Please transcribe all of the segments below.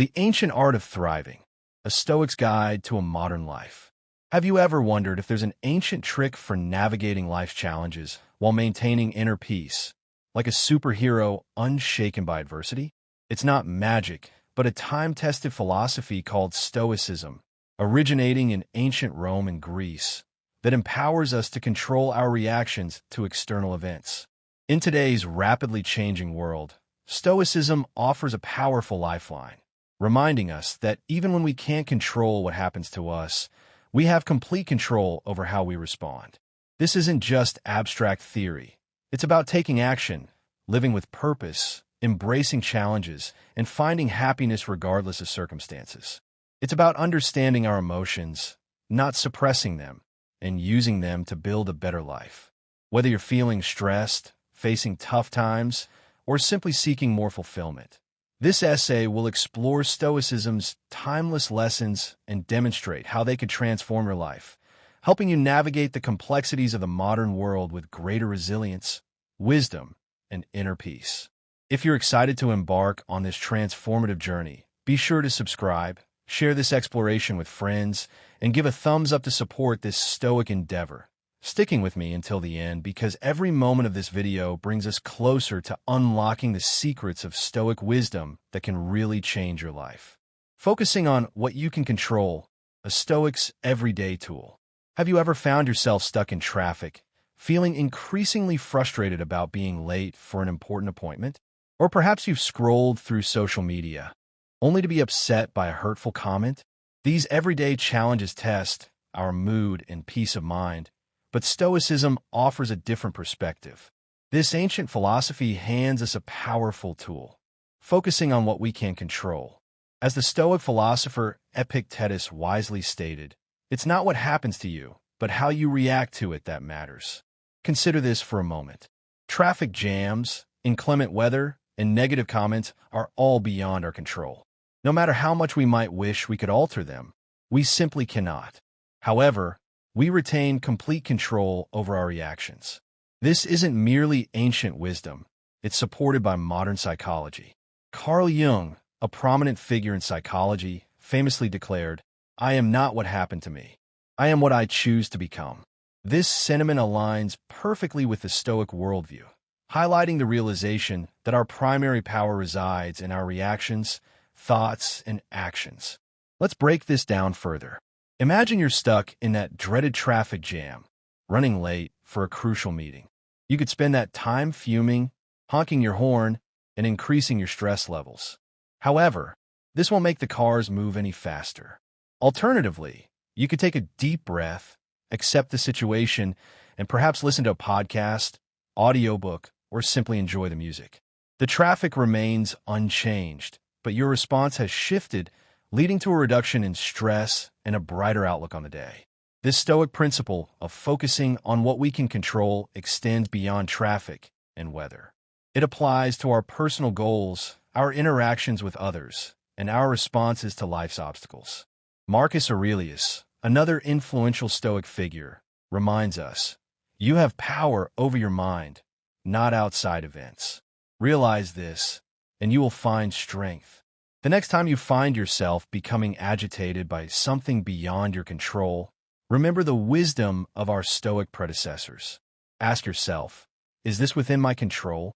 The Ancient Art of Thriving, a Stoic's Guide to a Modern Life. Have you ever wondered if there's an ancient trick for navigating life's challenges while maintaining inner peace, like a superhero unshaken by adversity? It's not magic, but a time-tested philosophy called Stoicism, originating in ancient Rome and Greece, that empowers us to control our reactions to external events. In today's rapidly changing world, Stoicism offers a powerful lifeline, reminding us that even when we can't control what happens to us, we have complete control over how we respond. This isn't just abstract theory. It's about taking action, living with purpose, embracing challenges, and finding happiness regardless of circumstances. It's about understanding our emotions, not suppressing them, and using them to build a better life. Whether you're feeling stressed, facing tough times, or simply seeking more fulfillment, this essay will explore Stoicism's timeless lessons and demonstrate how they could transform your life, helping you navigate the complexities of the modern world with greater resilience, wisdom, and inner peace. If you're excited to embark on this transformative journey, be sure to subscribe, share this exploration with friends, and give a thumbs up to support this Stoic endeavor, sticking with me until the end because every moment of this video brings us closer to unlocking the secrets of Stoic wisdom that can really change your life. Focusing on what you can control, a Stoic's everyday tool. Have you ever found yourself stuck in traffic, feeling increasingly frustrated about being late for an important appointment? Or perhaps you've scrolled through social media, only to be upset by a hurtful comment? These everyday challenges test our mood and peace of mind, but Stoicism offers a different perspective. This ancient philosophy hands us a powerful tool, focusing on what we can control. As the Stoic philosopher Epictetus wisely stated, it's not what happens to you, but how you react to it that matters. Consider this for a moment. Traffic jams, inclement weather, and negative comments are all beyond our control. No matter how much we might wish we could alter them, we simply cannot. However, we retain complete control over our reactions. This isn't merely ancient wisdom. It's supported by modern psychology. Carl Jung, a prominent figure in psychology, famously declared, "I am not what happened to me. I am what I choose to become." This sentiment aligns perfectly with the Stoic worldview, highlighting the realization that our primary power resides in our reactions, thoughts, and actions. Let's break this down further. Imagine you're stuck in that dreaded traffic jam, running late for a crucial meeting. You could spend that time fuming, honking your horn, and increasing your stress levels. However, this won't make the cars move any faster. Alternatively, you could take a deep breath, accept the situation, and perhaps listen to a podcast, audiobook, or simply enjoy the music. The traffic remains unchanged, but your response has shifted, leading to a reduction in stress and a brighter outlook on the day. This Stoic principle of focusing on what we can control extends beyond traffic and weather. It applies to our personal goals, our interactions with others, and our responses to life's obstacles. Marcus Aurelius, another influential Stoic figure, reminds us, "You have power over your mind, not outside events." Realize this, and you will find strength. The next time you find yourself becoming agitated by something beyond your control, remember the wisdom of our Stoic predecessors. Ask yourself, is this within my control?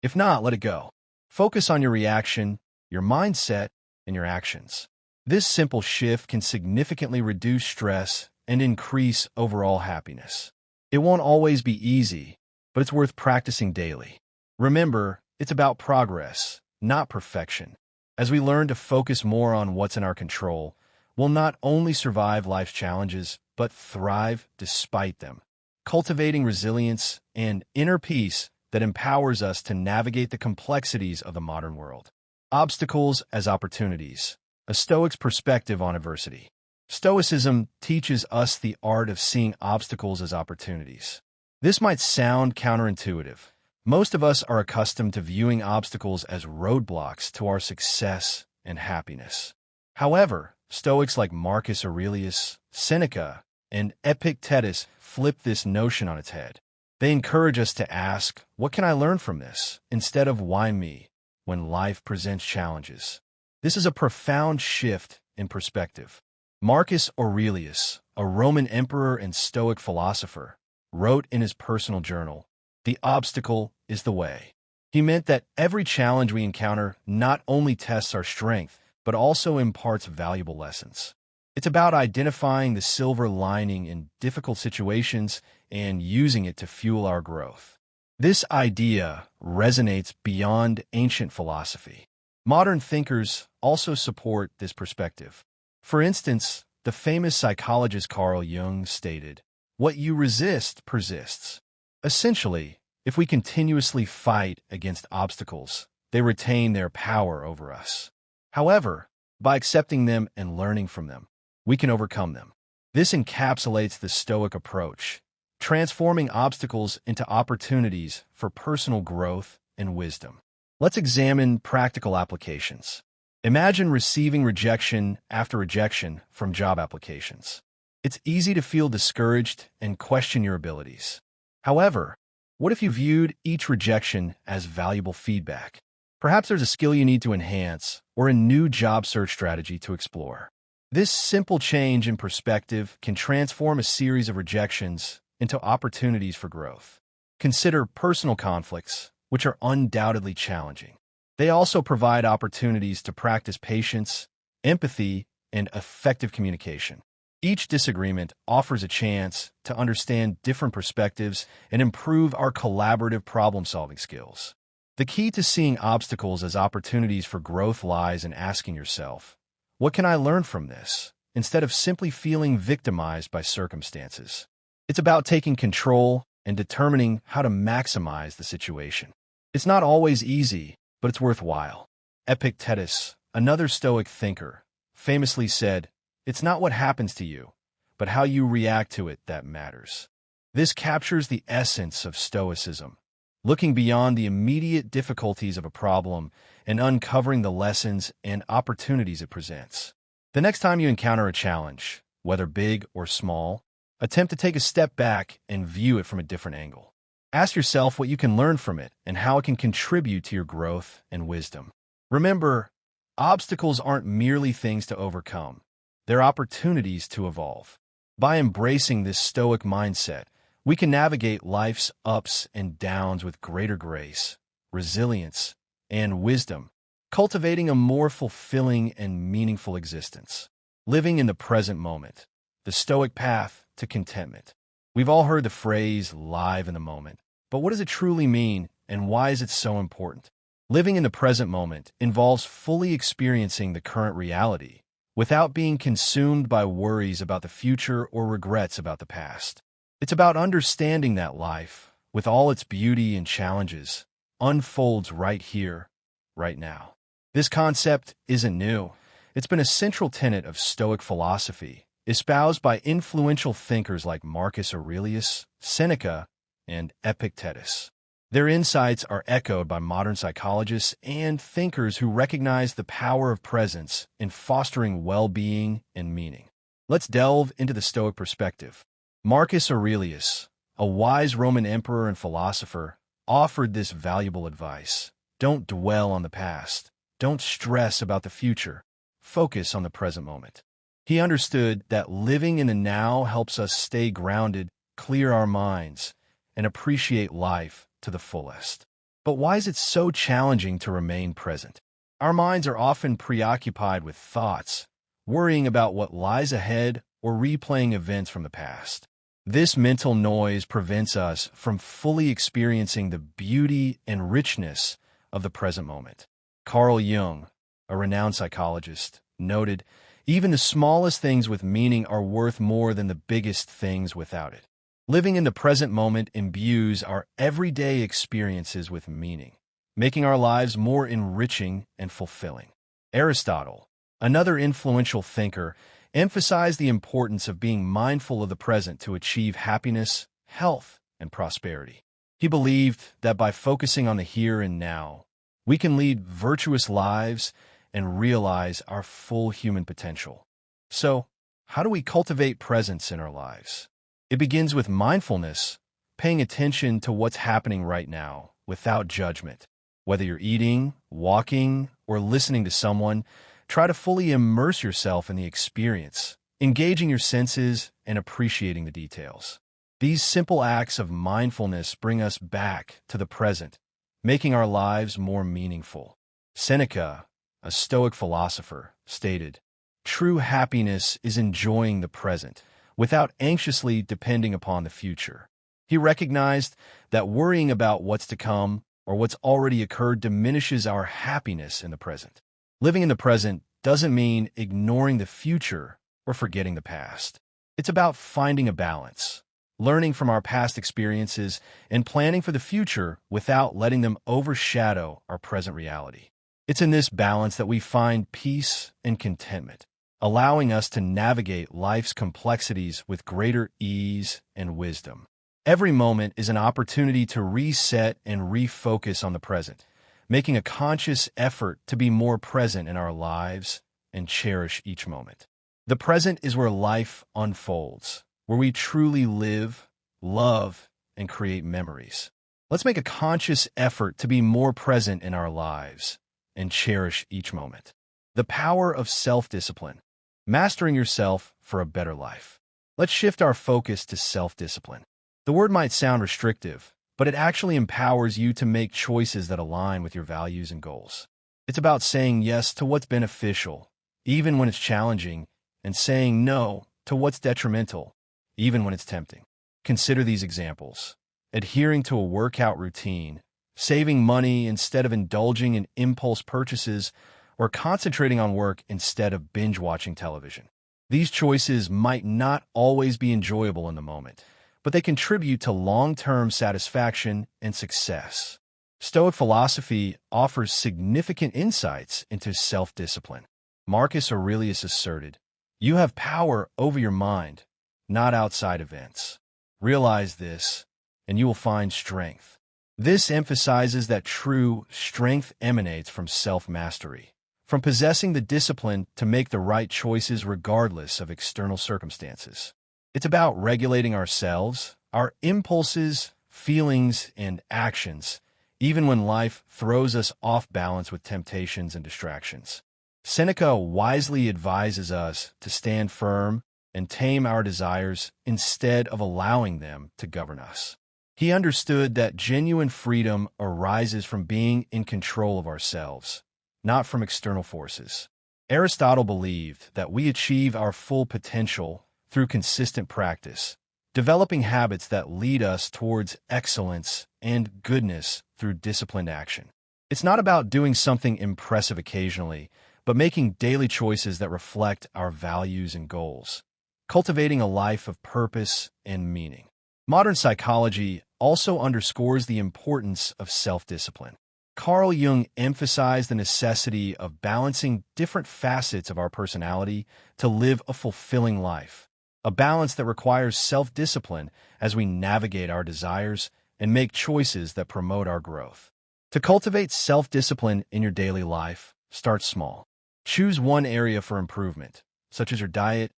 If not, let it go. Focus on your reaction, your mindset, and your actions. This simple shift can significantly reduce stress and increase overall happiness. It won't always be easy, but it's worth practicing daily. Remember, it's about progress, not perfection. As we learn to focus more on what's in our control, we'll not only survive life's challenges, but thrive despite them, cultivating resilience and inner peace that empowers us to navigate the complexities of the modern world. Obstacles as opportunities, a Stoic's perspective on adversity. Stoicism teaches us the art of seeing obstacles as opportunities. This might sound counterintuitive. Most of us are accustomed to viewing obstacles as roadblocks to our success and happiness. However, Stoics like Marcus Aurelius, Seneca, and Epictetus flip this notion on its head. They encourage us to ask, what can I learn from this, instead of why me, when life presents challenges. This is a profound shift in perspective. Marcus Aurelius, a Roman emperor and Stoic philosopher, wrote in his personal journal, "The obstacle is the way." He meant that every challenge we encounter not only tests our strength, but also imparts valuable lessons. It's about identifying the silver lining in difficult situations and using it to fuel our growth. This idea resonates beyond ancient philosophy. Modern thinkers also support this perspective. For instance, the famous psychologist Carl Jung stated, "What you resist persists." Essentially, if we continuously fight against obstacles, they retain their power over us. However, by accepting them and learning from them, we can overcome them. This encapsulates the Stoic approach, transforming obstacles into opportunities for personal growth and wisdom. Let's examine practical applications. Imagine receiving rejection after rejection from job applications. It's easy to feel discouraged and question your abilities. However, what if you viewed each rejection as valuable feedback? Perhaps there's a skill you need to enhance or a new job search strategy to explore. This simple change in perspective can transform a series of rejections into opportunities for growth. Consider personal conflicts, which are undoubtedly challenging. They also provide opportunities to practice patience, empathy, and effective communication. Each disagreement offers a chance to understand different perspectives and improve our collaborative problem-solving skills. The key to seeing obstacles as opportunities for growth lies in asking yourself, "What can I learn from this?" instead of simply feeling victimized by circumstances. It's about taking control and determining how to maximize the situation. It's not always easy, but it's worthwhile. Epictetus, another Stoic thinker, famously said, "It's not what happens to you, but how you react to it that matters." This captures the essence of Stoicism, looking beyond the immediate difficulties of a problem and uncovering the lessons and opportunities it presents. The next time you encounter a challenge, whether big or small, attempt to take a step back and view it from a different angle. Ask yourself what you can learn from it and how it can contribute to your growth and wisdom. Remember, obstacles aren't merely things to overcome. They're opportunities to evolve. By embracing this Stoic mindset, we can navigate life's ups and downs with greater grace, resilience, and wisdom, cultivating a more fulfilling and meaningful existence. Living in the present moment, the Stoic path to contentment. We've all heard the phrase "live in the moment," but what does it truly mean and why is it so important? Living in the present moment involves fully experiencing the current reality without being consumed by worries about the future or regrets about the past. It's about understanding that life, with all its beauty and challenges, unfolds right here, right now. This concept isn't new. It's been a central tenet of Stoic philosophy, espoused by influential thinkers like Marcus Aurelius, Seneca, and Epictetus. Their insights are echoed by modern psychologists and thinkers who recognize the power of presence in fostering well-being and meaning. Let's delve into the Stoic perspective. Marcus Aurelius, a wise Roman emperor and philosopher, offered this valuable advice. Don't dwell on the past. Don't stress about the future. Focus on the present moment. He understood that living in the now helps us stay grounded, clear our minds, and appreciate life to the fullest. But why is it so challenging to remain present? Our minds are often preoccupied with thoughts, worrying about what lies ahead or replaying events from the past. This mental noise prevents us from fully experiencing the beauty and richness of the present moment. Carl Jung, a renowned psychologist, noted, "Even the smallest things with meaning are worth more than the biggest things without it." Living in the present moment imbues our everyday experiences with meaning, making our lives more enriching and fulfilling. Aristotle, another influential thinker, emphasized the importance of being mindful of the present to achieve happiness, health, and prosperity. He believed that by focusing on the here and now, we can lead virtuous lives and realize our full human potential. So, how do we cultivate presence in our lives? It begins with mindfulness, paying attention to what's happening right now without judgment. Whether you're eating, walking, or listening to someone, Try to fully immerse yourself in the experience, engaging your senses and appreciating the details. These simple acts of mindfulness bring us back to the present, making our lives more meaningful. Seneca, a Stoic philosopher, stated, "True happiness is enjoying the present, without anxiously depending upon the future." He recognized that worrying about what's to come or what's already occurred diminishes our happiness in the present. Living in the present doesn't mean ignoring the future or forgetting the past. It's about finding a balance, learning from our past experiences, and planning for the future without letting them overshadow our present reality. It's in this balance that we find peace and contentment, allowing us to navigate life's complexities with greater ease and wisdom. Every moment is an opportunity to reset and refocus on the present, making a conscious effort to be more present in our lives and cherish each moment. The present is where life unfolds, where we truly live, love, and create memories. Let's make a conscious effort to be more present in our lives and cherish each moment. The power of self-discipline, mastering yourself for a better life. Let's shift our focus to self-discipline. The word might sound restrictive, but it actually empowers you to make choices that align with your values and goals. It's about saying yes to what's beneficial, even when it's challenging, and saying no to what's detrimental, even when it's tempting. Consider these examples: adhering to a workout routine, saving money instead of indulging in impulse purchases, or concentrating on work instead of binge-watching television. These choices might not always be enjoyable in the moment, but they contribute to long-term satisfaction and success. Stoic philosophy offers significant insights into self-discipline. Marcus Aurelius asserted, "You have power over your mind, not outside events. Realize this, and you will find strength." This emphasizes that true strength emanates from self-mastery, from possessing the discipline to make the right choices regardless of external circumstances. It's about regulating ourselves, our impulses, feelings, and actions, even when life throws us off balance with temptations and distractions. Seneca wisely advises us to stand firm and tame our desires instead of allowing them to govern us. He understood that genuine freedom arises from being in control of ourselves, not from external forces. Aristotle believed that we achieve our full potential through consistent practice, developing habits that lead us towards excellence and goodness through disciplined action. It's not about doing something impressive occasionally, but making daily choices that reflect our values and goals, cultivating a life of purpose and meaning. Modern psychology also underscores the importance of self-discipline. Carl Jung emphasized the necessity of balancing different facets of our personality to live a fulfilling life, a balance that requires self-discipline as we navigate our desires and make choices that promote our growth. To cultivate self-discipline in your daily life, start small. Choose one area for improvement, such as your diet,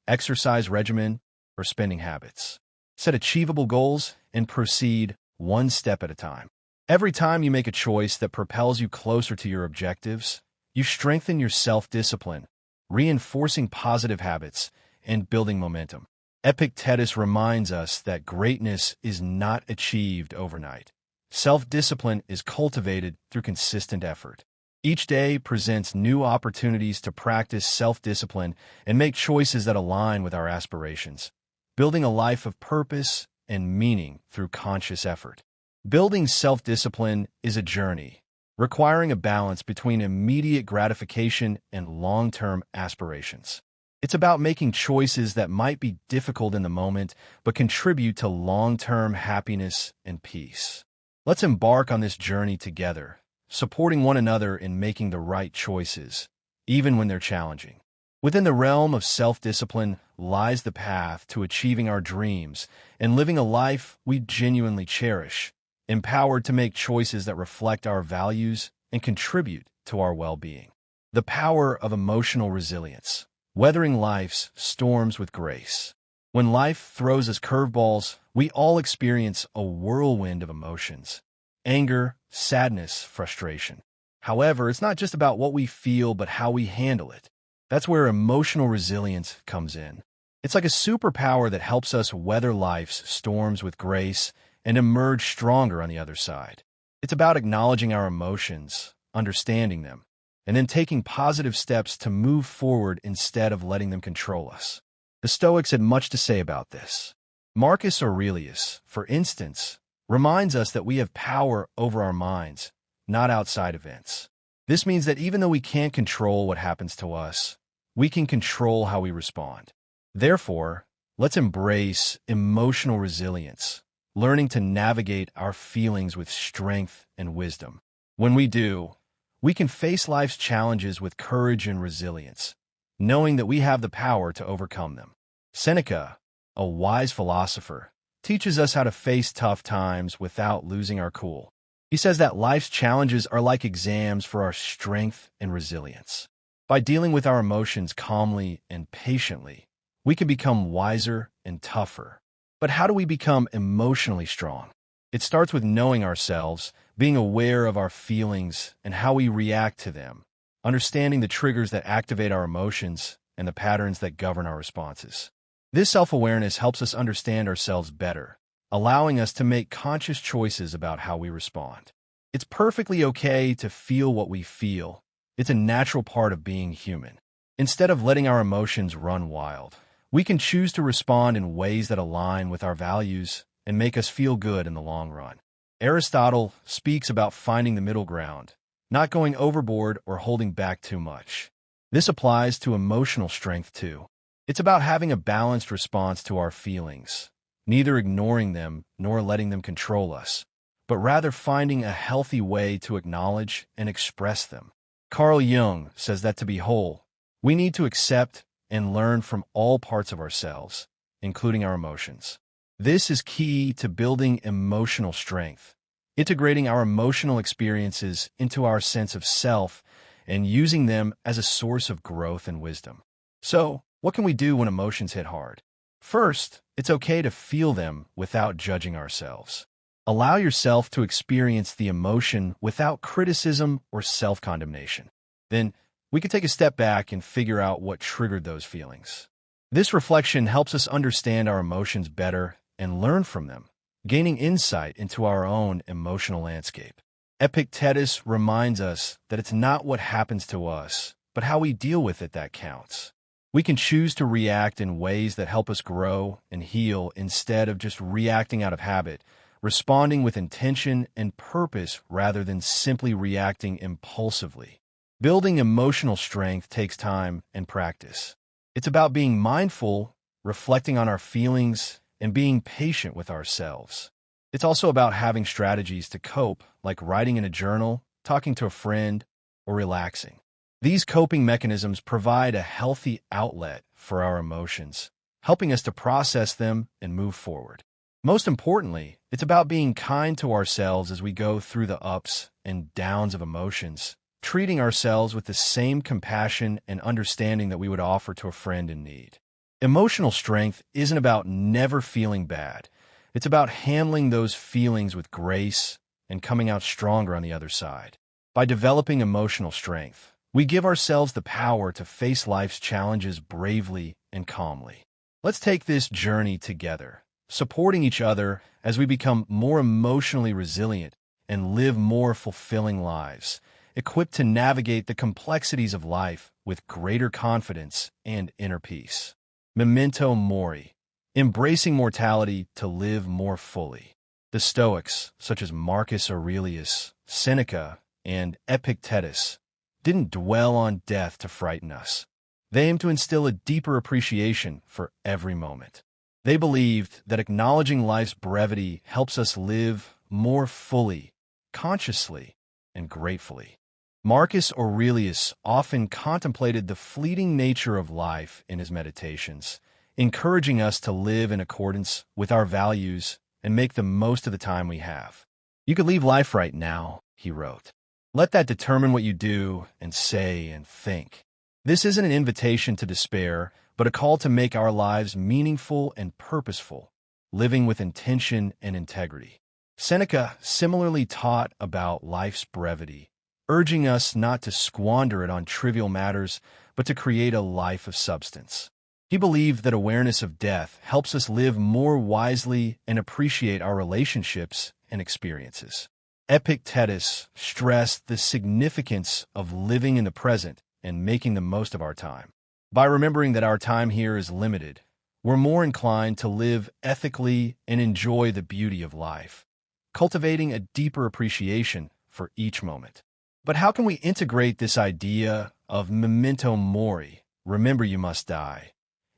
exercise regimen, or spending habits. Set achievable goals and proceed one step at a time. Every time you make a choice that propels you closer to your objectives, you strengthen your self-discipline, reinforcing positive habits and building momentum. Epictetus reminds us that greatness is not achieved overnight. Self-discipline is cultivated through consistent effort. Each day presents new opportunities to practice self-discipline and make choices that align with our aspirations, building a life of purpose and meaning through conscious effort. Building self-discipline is a journey, requiring a balance between immediate gratification and long-term aspirations. It's about making choices that might be difficult in the moment, but contribute to long-term happiness and peace. Let's embark on this journey together, supporting one another in making the right choices, even when they're challenging. Within the realm of self-discipline lies the path to achieving our dreams and living a life we genuinely cherish, empowered to make choices that reflect our values and contribute to our well-being. The power of emotional resilience, weathering life's storms with grace. When life throws us curveballs, we all experience a whirlwind of emotions: anger, sadness, frustration. However, it's not just about what we feel, but how we handle it. That's where emotional resilience comes in. It's like a superpower that helps us weather life's storms with grace and emerge stronger on the other side. It's about acknowledging our emotions, understanding them, and then taking positive steps to move forward instead of letting them control us. The Stoics had much to say about this. Marcus Aurelius, for instance, reminds us that we have power over our minds, not outside events. This means that even though we can't control what happens to us, we can control how we respond. Therefore, let's embrace emotional resilience, learning to navigate our feelings with strength and wisdom. When we do, we can face life's challenges with courage and resilience, knowing that we have the power to overcome them. Seneca, a wise philosopher, teaches us how to face tough times without losing our cool. He says that life's challenges are like exams for our strength and resilience. By dealing with our emotions calmly and patiently, we can become wiser and tougher. But how do we become emotionally strong? It starts with knowing ourselves, being aware of our feelings and how we react to them, understanding the triggers that activate our emotions and the patterns that govern our responses. This self-awareness helps us understand ourselves better, allowing us to make conscious choices about how we respond. It's perfectly okay to feel what we feel. It's a natural part of being human. Instead of letting our emotions run wild, we can choose to respond in ways that align with our values and make us feel good in the long run. Aristotle speaks about finding the middle ground, not going overboard or holding back too much. This applies to emotional strength too. It's about having a balanced response to our feelings, neither ignoring them nor letting them control us, but rather finding a healthy way to acknowledge and express them. Carl Jung says that to be whole, we need to accept and learn from all parts of ourselves, including our emotions. This is key to building emotional strength, integrating our emotional experiences into our sense of self and using them as a source of growth and wisdom. So, what can we do when emotions hit hard? First, it's okay to feel them without judging ourselves. Allow yourself to experience the emotion without criticism or self-condemnation. Then, we can take a step back and figure out what triggered those feelings. This reflection helps us understand our emotions better and learn from them, gaining insight into our own emotional landscape. Epictetus reminds us that it's not what happens to us, but how we deal with it that counts. We can choose to react in ways that help us grow and heal instead of just reacting out of habit, responding with intention and purpose rather than simply reacting impulsively. Building emotional strength takes time and practice. It's about being mindful, reflecting on our feelings, and being patient with ourselves. It's also about having strategies to cope, like writing in a journal, talking to a friend, or relaxing. These coping mechanisms provide a healthy outlet for our emotions, helping us to process them and move forward. Most importantly, it's about being kind to ourselves as we go through the ups and downs of emotions, treating ourselves with the same compassion and understanding that we would offer to a friend in need. Emotional strength isn't about never feeling bad. It's about handling those feelings with grace and coming out stronger on the other side. By developing emotional strength, we give ourselves the power to face life's challenges bravely and calmly. Let's take this journey together, supporting each other as we become more emotionally resilient and live more fulfilling lives, equipped to navigate the complexities of life with greater confidence and inner peace. Memento mori, embracing mortality to live more fully. The Stoics, such as Marcus Aurelius, Seneca, and Epictetus, didn't dwell on death to frighten us. They aimed to instill a deeper appreciation for every moment. They believed that acknowledging life's brevity helps us live more fully, consciously, and gratefully. Marcus Aurelius often contemplated the fleeting nature of life in his meditations, encouraging us to live in accordance with our values and make the most of the time we have. "You could leave life right now," he wrote. "Let that determine what you do and say and think." This isn't an invitation to despair, but a call to make our lives meaningful and purposeful, living with intention and integrity. Seneca similarly taught about life's brevity, urging us not to squander it on trivial matters, but to create a life of substance. He believed that awareness of death helps us live more wisely and appreciate our relationships and experiences. Epictetus stressed the significance of living in the present and making the most of our time. By remembering that our time here is limited, we're more inclined to live ethically and enjoy the beauty of life, cultivating a deeper appreciation for each moment. But how can we integrate this idea of memento mori, remember you must die,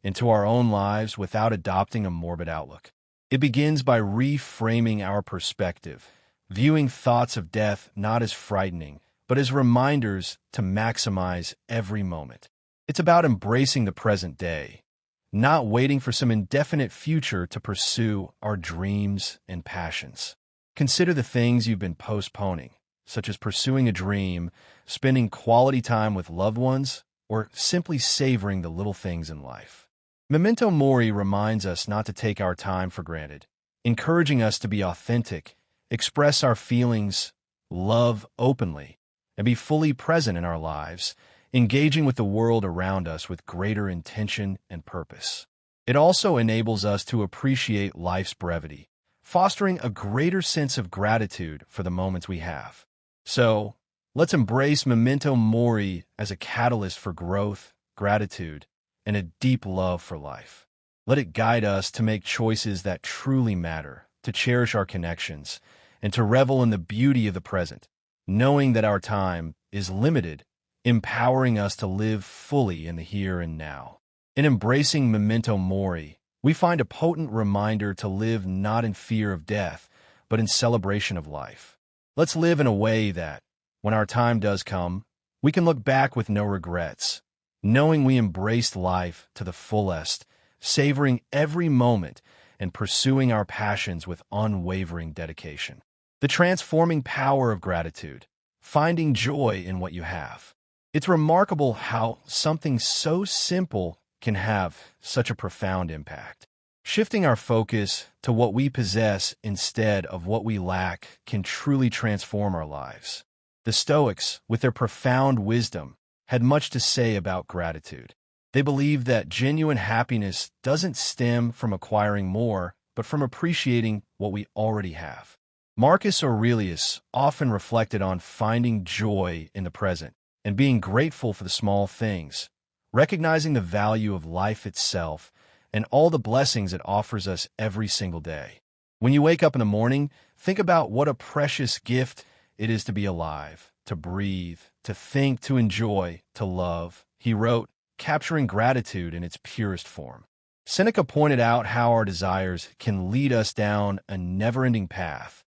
into our own lives without adopting a morbid outlook? It begins by reframing our perspective, viewing thoughts of death not as frightening, but as reminders to maximize every moment. It's about embracing the present day, not waiting for some indefinite future to pursue our dreams and passions. Consider the things you've been postponing, such as pursuing a dream, spending quality time with loved ones, or simply savoring the little things in life. Memento mori reminds us not to take our time for granted, encouraging us to be authentic, express our feelings, love openly, and be fully present in our lives, engaging with the world around us with greater intention and purpose. It also enables us to appreciate life's brevity, fostering a greater sense of gratitude for the moments we have. So, let's embrace memento mori as a catalyst for growth, gratitude, and a deep love for life. Let it guide us to make choices that truly matter, to cherish our connections, and to revel in the beauty of the present, knowing that our time is limited, empowering us to live fully in the here and now. In embracing memento mori, we find a potent reminder to live not in fear of death, but in celebration of life. Let's live in a way that, when our time does come, we can look back with no regrets, knowing we embraced life to the fullest, savoring every moment and pursuing our passions with unwavering dedication. The transforming power of gratitude, finding joy in what you have. It's remarkable how something so simple can have such a profound impact. Shifting our focus to what we possess instead of what we lack can truly transform our lives. The Stoics, with their profound wisdom, had much to say about gratitude. They believed that genuine happiness doesn't stem from acquiring more, but from appreciating what we already have. Marcus Aurelius often reflected on finding joy in the present and being grateful for the small things, recognizing the value of life itself and all the blessings it offers us every single day. When you wake up in the morning, think about what a precious gift it is to be alive, to breathe, to think, to enjoy, to love, he wrote, capturing gratitude in its purest form. Seneca pointed out how our desires can lead us down a never-ending path,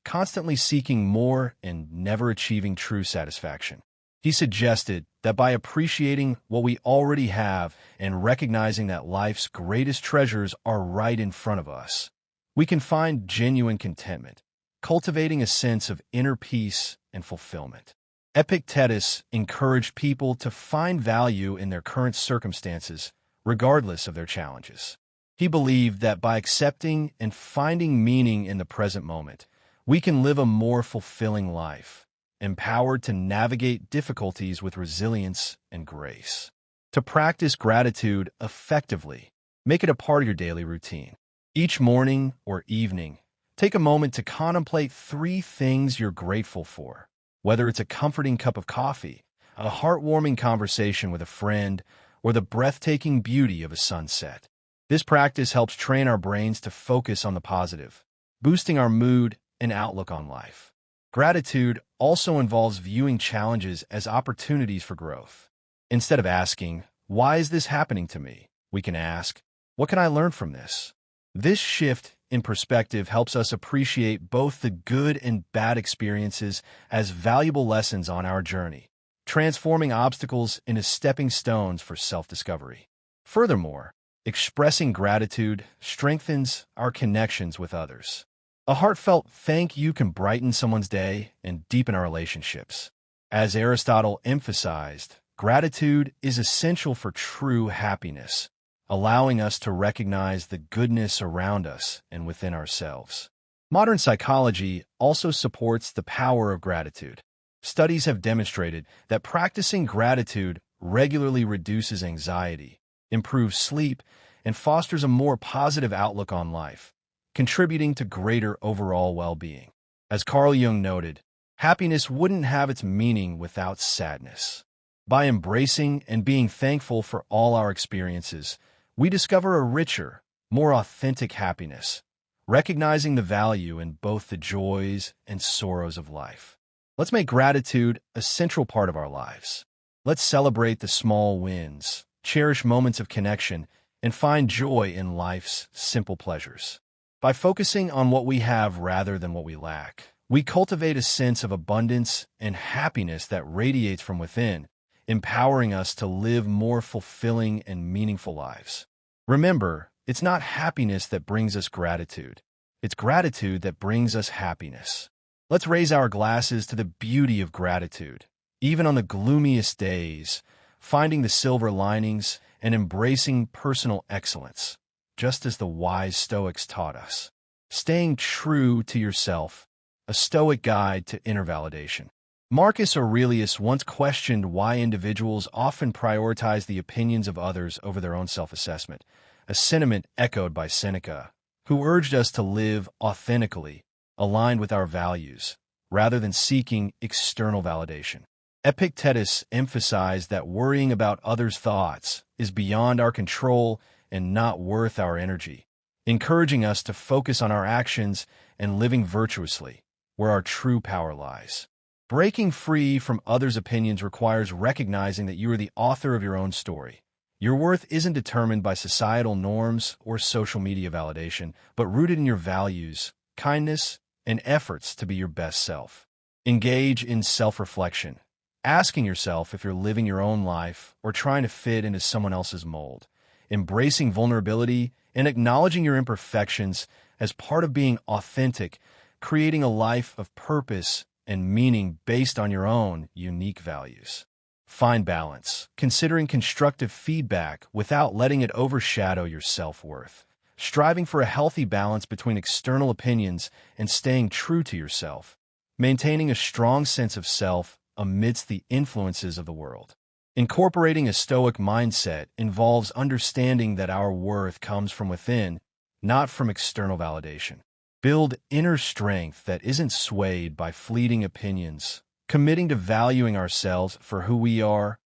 constantly seeking more and never achieving true satisfaction. He suggested that by appreciating what we already have and recognizing that life's greatest treasures are right in front of us, we can find genuine contentment, cultivating a sense of inner peace and fulfillment. Epictetus encouraged people to find value in their current circumstances, regardless of their challenges. He believed that by accepting and finding meaning in the present moment, we can live a more fulfilling life, empowered to navigate difficulties with resilience and grace. To practice gratitude effectively, make it a part of your daily routine. Each morning or evening, take a moment to contemplate 3 things you're grateful for, whether it's a comforting cup of coffee, a heartwarming conversation with a friend, or the breathtaking beauty of a sunset. This practice helps train our brains to focus on the positive, boosting our mood and outlook on life. Gratitude also involves viewing challenges as opportunities for growth. Instead of asking, "Why is this happening to me?" we can ask, "What can I learn from this?" This shift in perspective helps us appreciate both the good and bad experiences as valuable lessons on our journey, transforming obstacles into stepping stones for self-discovery. Furthermore, expressing gratitude strengthens our connections with others. A heartfelt thank you can brighten someone's day and deepen our relationships. As Aristotle emphasized, gratitude is essential for true happiness, allowing us to recognize the goodness around us and within ourselves. Modern psychology also supports the power of gratitude. Studies have demonstrated that practicing gratitude regularly reduces anxiety, improves sleep, and fosters a more positive outlook on life, contributing to greater overall well-being. As Carl Jung noted, happiness wouldn't have its meaning without sadness. By embracing and being thankful for all our experiences, we discover a richer, more authentic happiness, recognizing the value in both the joys and sorrows of life. Let's make gratitude a central part of our lives. Let's celebrate the small wins, cherish moments of connection, and find joy in life's simple pleasures. By focusing on what we have rather than what we lack, we cultivate a sense of abundance and happiness that radiates from within, empowering us to live more fulfilling and meaningful lives. Remember, it's not happiness that brings us gratitude. It's gratitude that brings us happiness. Let's raise our glasses to the beauty of gratitude, even on the gloomiest days, finding the silver linings and embracing personal excellence, just as the wise Stoics taught us. Staying true to yourself, a Stoic guide to inner validation. Marcus Aurelius once questioned why individuals often prioritize the opinions of others over their own self-assessment, a sentiment echoed by Seneca, who urged us to live authentically, aligned with our values, rather than seeking external validation. Epictetus emphasized that worrying about others' thoughts is beyond our control and not worth our energy, encouraging us to focus on our actions and living virtuously, where our true power lies. Breaking free from others' opinions requires recognizing that you are the author of your own story. Your worth isn't determined by societal norms or social media validation, but rooted in your values, kindness, and efforts to be your best self. Engage in self-reflection, asking yourself if you're living your own life or trying to fit into someone else's mold. Embracing vulnerability and acknowledging your imperfections as part of being authentic, creating a life of purpose and meaning based on your own unique values. Find balance, considering constructive feedback without letting it overshadow your self-worth. Striving for a healthy balance between external opinions and staying true to yourself. Maintaining a strong sense of self amidst the influences of the world. Incorporating a Stoic mindset involves understanding that our worth comes from within, not from external validation. Build inner strength that isn't swayed by fleeting opinions, committing to valuing ourselves for who we are,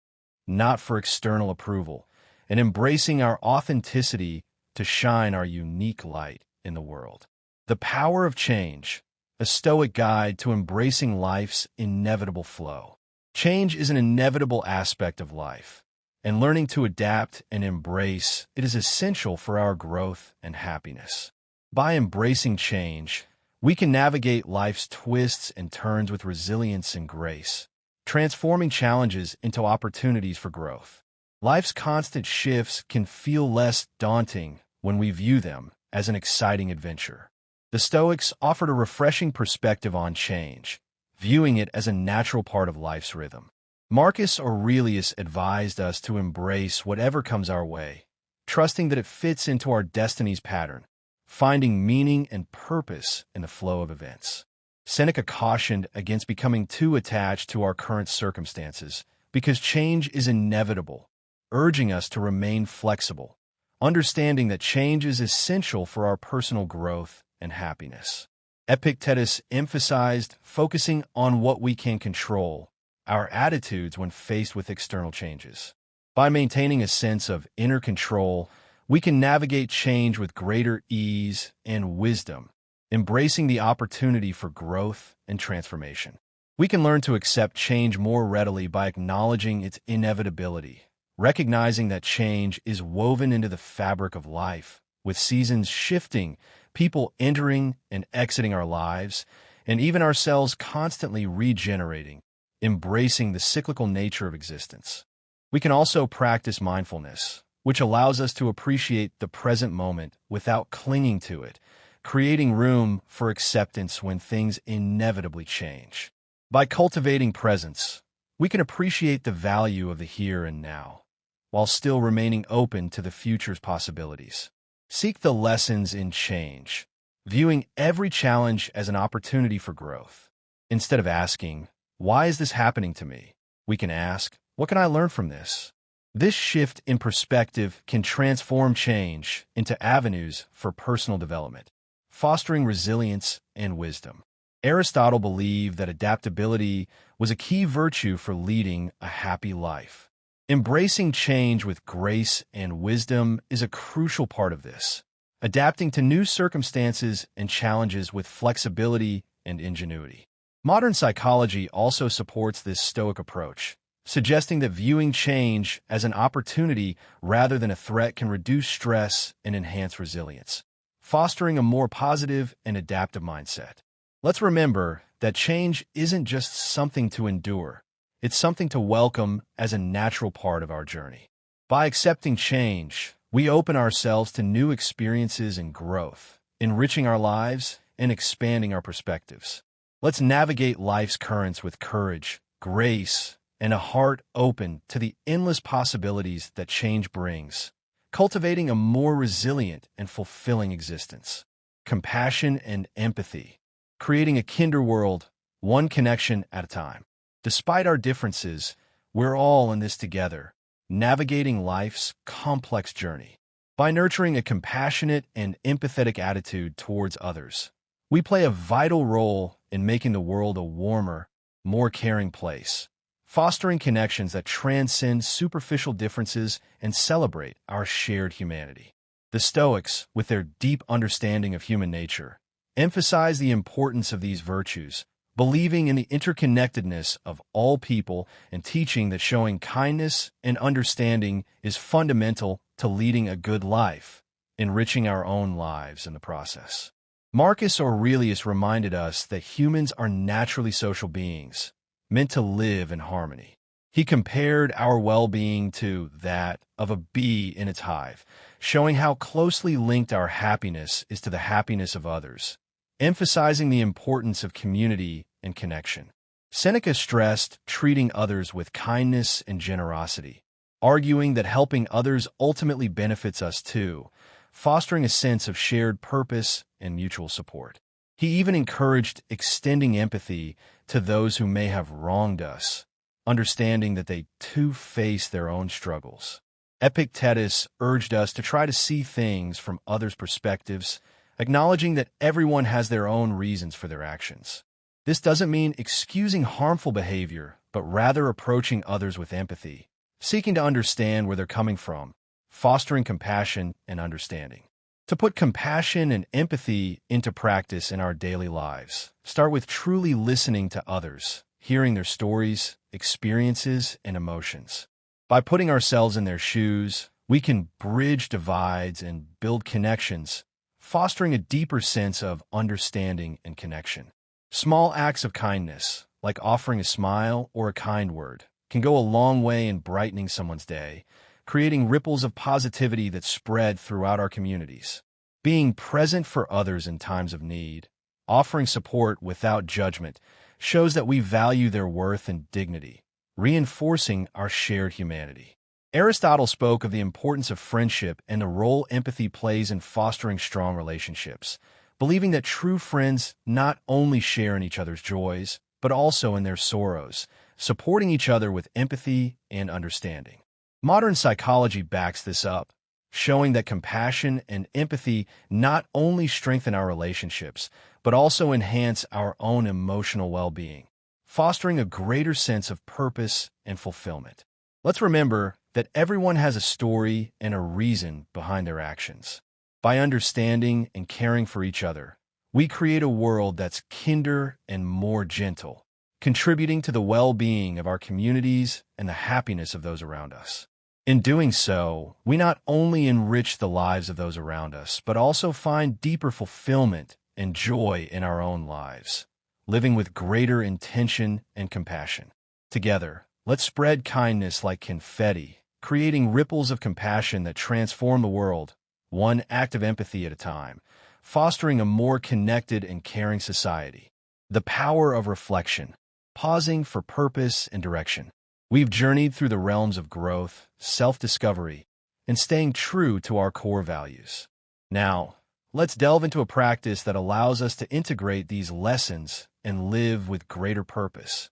not for external approval, and embracing our authenticity to shine our unique light in the world. The power of change, a Stoic guide to embracing life's inevitable flow. Change is an inevitable aspect of life, and learning to adapt and embrace it is essential for our growth and happiness. By embracing change, we can navigate life's twists and turns with resilience and grace, transforming challenges into opportunities for growth. Life's constant shifts can feel less daunting when we view them as an exciting adventure. The Stoics offered a refreshing perspective on change, viewing it as a natural part of life's rhythm. Marcus Aurelius advised us to embrace whatever comes our way, trusting that it fits into our destiny's pattern, finding meaning and purpose in the flow of events. Seneca cautioned against becoming too attached to our current circumstances because change is inevitable, urging us to remain flexible, understanding that change is essential for our personal growth and happiness. Epictetus emphasized focusing on what we can control, our attitudes when faced with external changes. By maintaining a sense of inner control, we can navigate change with greater ease and wisdom, embracing the opportunity for growth and transformation. We can learn to accept change more readily by acknowledging its inevitability, recognizing that change is woven into the fabric of life, with seasons shifting, people entering and exiting our lives, and even ourselves constantly regenerating, embracing the cyclical nature of existence. We can also practice mindfulness, which allows us to appreciate the present moment without clinging to it, creating room for acceptance when things inevitably change. By cultivating presence, we can appreciate the value of the here and now, while still remaining open to the future's possibilities. Seek the lessons in change, viewing every challenge as an opportunity for growth. Instead of asking, Why is this happening to me? We can ask, what can I learn from this? This shift in perspective can transform change into avenues for personal development, fostering resilience and wisdom. Aristotle believed that adaptability was a key virtue for leading a happy life. Embracing change with grace and wisdom is a crucial part of this, adapting to new circumstances and challenges with flexibility and ingenuity. Modern psychology also supports this Stoic approach, suggesting that viewing change as an opportunity rather than a threat can reduce stress and enhance resilience, fostering a more positive and adaptive mindset. Let's remember that change isn't just something to endure, it's something to welcome as a natural part of our journey. By accepting change, we open ourselves to new experiences and growth, enriching our lives and expanding our perspectives. Let's navigate life's currents with courage, grace, and a heart open to the endless possibilities that change brings, cultivating a more resilient and fulfilling existence. Compassion and empathy, creating a kinder world, one connection at a time. Despite our differences, we're all in this together, navigating life's complex journey. By nurturing a compassionate and empathetic attitude towards others, we play a vital role in making the world a warmer, more caring place, fostering connections that transcend superficial differences and celebrate our shared humanity. The Stoics, with their deep understanding of human nature, emphasize the importance of these virtues, believing in the interconnectedness of all people and teaching that showing kindness and understanding is fundamental to leading a good life, enriching our own lives in the process. Marcus Aurelius reminded us that humans are naturally social beings, meant to live in harmony. He compared our well-being to that of a bee in its hive, showing how closely linked our happiness is to the happiness of others, emphasizing the importance of community and connection. Seneca stressed treating others with kindness and generosity, arguing that helping others ultimately benefits us too, fostering a sense of shared purpose and mutual support. He even encouraged extending empathy to those who may have wronged us, understanding that they too face their own struggles. Epictetus urged us to try to see things from others' perspectives, acknowledging that everyone has their own reasons for their actions. This doesn't mean excusing harmful behavior, but rather approaching others with empathy, seeking to understand where they're coming from, fostering compassion and understanding. To put compassion and empathy into practice in our daily lives, start with truly listening to others, hearing their stories, experiences, and emotions. By putting ourselves in their shoes, we can bridge divides and build connections, fostering a deeper sense of understanding and connection. Small acts of kindness, like offering a smile or a kind word, can go a long way in brightening someone's day, creating ripples of positivity that spread throughout our communities. Being present for others in times of need, offering support without judgment, shows that we value their worth and dignity, reinforcing our shared humanity. Aristotle spoke of the importance of friendship and the role empathy plays in fostering strong relationships, believing that true friends not only share in each other's joys, but also in their sorrows, supporting each other with empathy and understanding. Modern psychology backs this up, showing that compassion and empathy not only strengthen our relationships, but also enhance our own emotional well-being, fostering a greater sense of purpose and fulfillment. Let's remember that everyone has a story and a reason behind their actions. By understanding and caring for each other, we create a world that's kinder and more gentle, contributing to the well-being of our communities and the happiness of those around us. In doing so, we not only enrich the lives of those around us, but also find deeper fulfillment and joy in our own lives, living with greater intention and compassion. Together, let's spread kindness like confetti, creating ripples of compassion that transform the world, one act of empathy at a time, fostering a more connected and caring society. The power of reflection, pausing for purpose and direction. We've journeyed through the realms of growth, self-discovery, and staying true to our core values. Now, let's delve into a practice that allows us to integrate these lessons and live with greater purpose.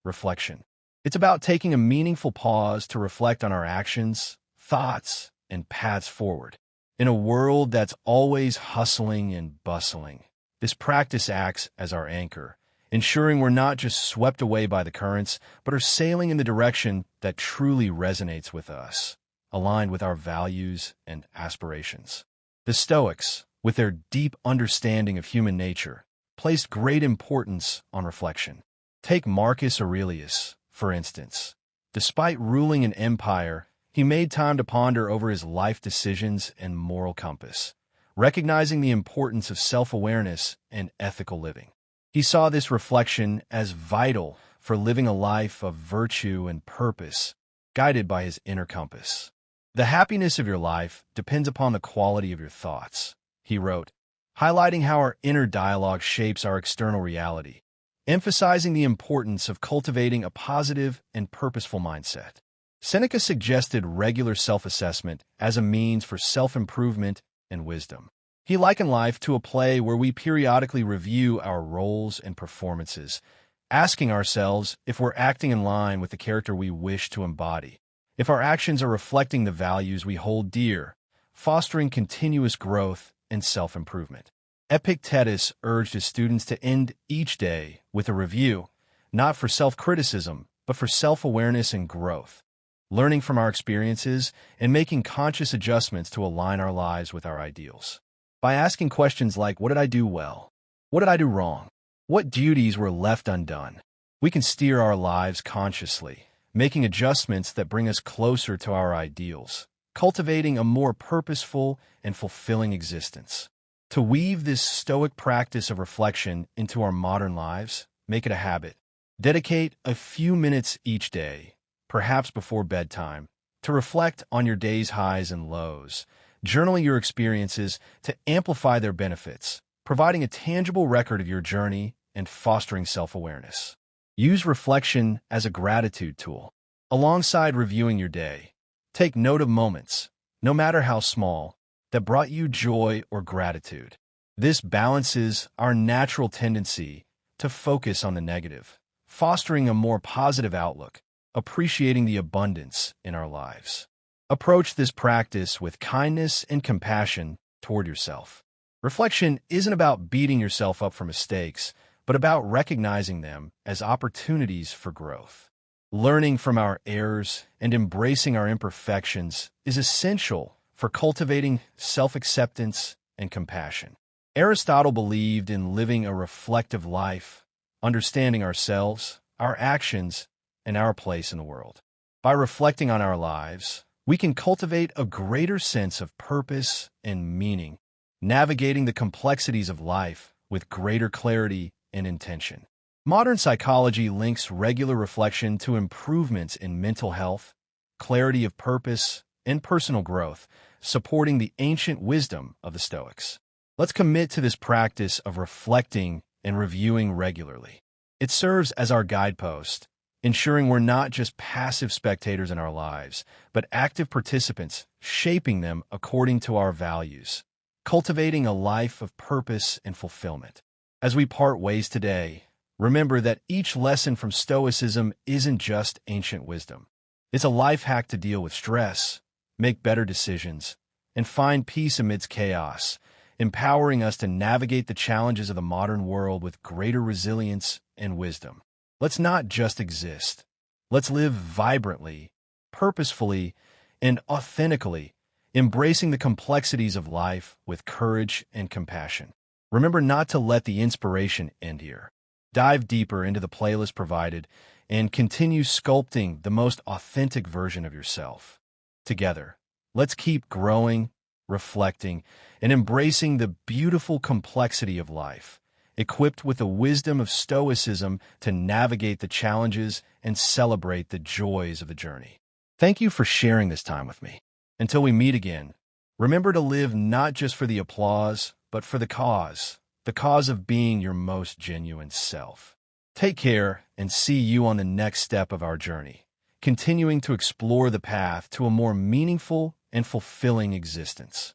reflection. It's about taking a meaningful pause to reflect on our actions, thoughts, and paths forward. In a world that's always hustling and bustling, this practice acts as our anchor, ensuring we're not just swept away by the currents, but are sailing in the direction that truly resonates with us, aligned with our values and aspirations. The Stoics, with their deep understanding of human nature, placed great importance on reflection. Take Marcus Aurelius, for instance. Despite ruling an empire, he made time to ponder over his life decisions and moral compass, recognizing the importance of self-awareness and ethical living. He saw this reflection as vital for living a life of virtue and purpose, guided by his inner compass. The happiness of your life depends upon the quality of your thoughts, he wrote, highlighting how our inner dialogue shapes our external reality, emphasizing the importance of cultivating a positive and purposeful mindset. Seneca suggested regular self-assessment as a means for self-improvement and wisdom. He likened life to a play where we periodically review our roles and performances, asking ourselves if we're acting in line with the character we wish to embody, if our actions are reflecting the values we hold dear, fostering continuous growth and self-improvement. Epictetus urged his students to end each day with a review, not for self-criticism, but for self-awareness and growth, learning from our experiences and making conscious adjustments to align our lives with our ideals. By asking questions like, what did I do well? What did I do wrong? What duties were left undone? We can steer our lives consciously, making adjustments that bring us closer to our ideals, cultivating a more purposeful and fulfilling existence. To weave this Stoic practice of reflection into our modern lives, make it a habit. Dedicate a few minutes each day, perhaps before bedtime, to reflect on your day's highs and lows, journaling your experiences to amplify their benefits, providing a tangible record of your journey and fostering self-awareness. Use reflection as a gratitude tool. Alongside reviewing your day, take note of moments, no matter how small, that brought you joy or gratitude. This balances our natural tendency to focus on the negative, fostering a more positive outlook, appreciating the abundance in our lives. Approach this practice with kindness and compassion toward yourself. Reflection isn't about beating yourself up for mistakes, but about recognizing them as opportunities for growth. Learning from our errors and embracing our imperfections is essential for cultivating self-acceptance and compassion. Aristotle believed in living a reflective life, understanding ourselves, our actions, and our place in the world. By reflecting on our lives, we can cultivate a greater sense of purpose and meaning, navigating the complexities of life with greater clarity and intention. Modern psychology links regular reflection to improvements in mental health, clarity of purpose, and personal growth, supporting the ancient wisdom of the Stoics. Let's commit to this practice of reflecting and reviewing regularly. It serves as our guidepost, ensuring we're not just passive spectators in our lives, but active participants, shaping them according to our values, cultivating a life of purpose and fulfillment. As we part ways today, remember that each lesson from Stoicism isn't just ancient wisdom. It's a life hack to deal with stress, make better decisions, and find peace amidst chaos, empowering us to navigate the challenges of the modern world with greater resilience and wisdom. Let's not just exist. Let's live vibrantly, purposefully, and authentically, embracing the complexities of life with courage and compassion. Remember not to let the inspiration end here. Dive deeper into the playlist provided and continue sculpting the most authentic version of yourself. Together, let's keep growing, reflecting, and embracing the beautiful complexity of life, equipped with the wisdom of Stoicism to navigate the challenges and celebrate the joys of the journey. Thank you for sharing this time with me. Until we meet again, remember to live not just for the applause, but for the cause of being your most genuine self. Take care and see you on the next step of our journey, continuing to explore the path to a more meaningful and fulfilling existence.